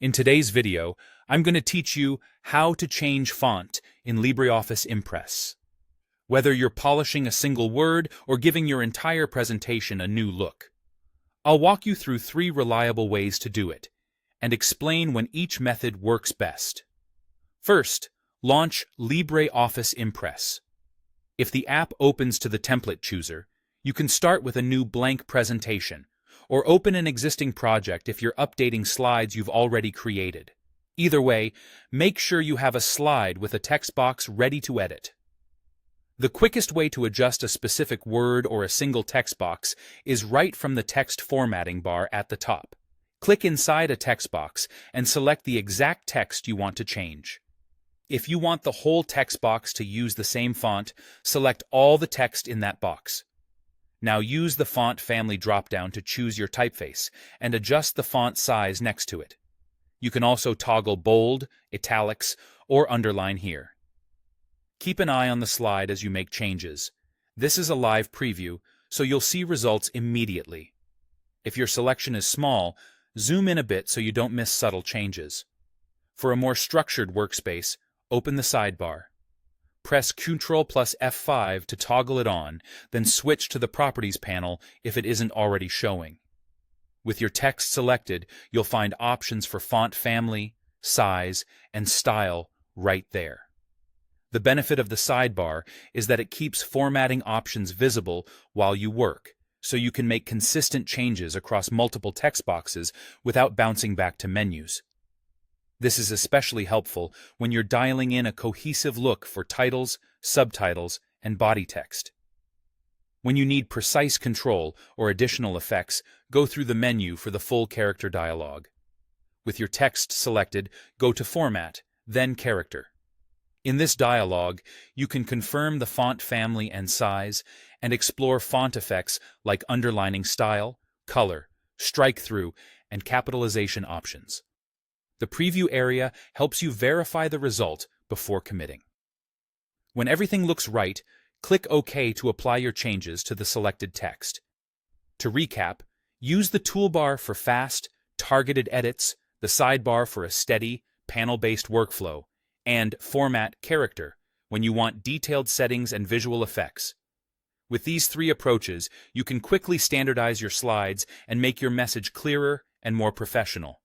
In today's video, I'm going to teach you how to change font in LibreOffice Impress. Whether you're polishing a single word or giving your entire presentation a new look, I'll walk you through 3 reliable ways to do it and explain when each method works best. First, launch LibreOffice Impress. If the app opens to the template chooser, you can start with a new blank presentation, or open an existing project if you're updating slides you've already created. Either way, make sure you have a slide with a text box ready to edit. The quickest way to adjust a specific word or a single text box is right from the text formatting bar at the top. Click inside a text box and select the exact text you want to change. If you want the whole text box to use the same font, select all the text in that box. Now use the font family dropdown to choose your typeface and adjust the font size next to it. You can also toggle bold, italics, or underline here. Keep an eye on the slide as you make changes. This is a live preview, so you'll see results immediately. If your selection is small, zoom in a bit so you don't miss subtle changes. For a more structured workspace, open the sidebar. Press Ctrl plus F5 to toggle it on, then switch to the Properties panel if it isn't already showing. With your text selected, you'll find options for font family, size, and style right there. The benefit of the sidebar is that it keeps formatting options visible while you work, so you can make consistent changes across multiple text boxes without bouncing back to menus. This is especially helpful when you're dialing in a cohesive look for titles, subtitles, and body text. When you need precise control or additional effects, go through the menu for the full character dialog. With your text selected, go to Format, then Character. In this dialog, you can confirm the font family and size and explore font effects like underlining style, color, strike-through, and capitalization options. The preview area helps you verify the result before committing. When everything looks right, click OK to apply your changes to the selected text. To recap, use the toolbar for fast, targeted edits, the sidebar for a steady, panel-based workflow, and Format Character when you want detailed settings and visual effects. With these 3 approaches, you can quickly standardize your slides and make your message clearer and more professional.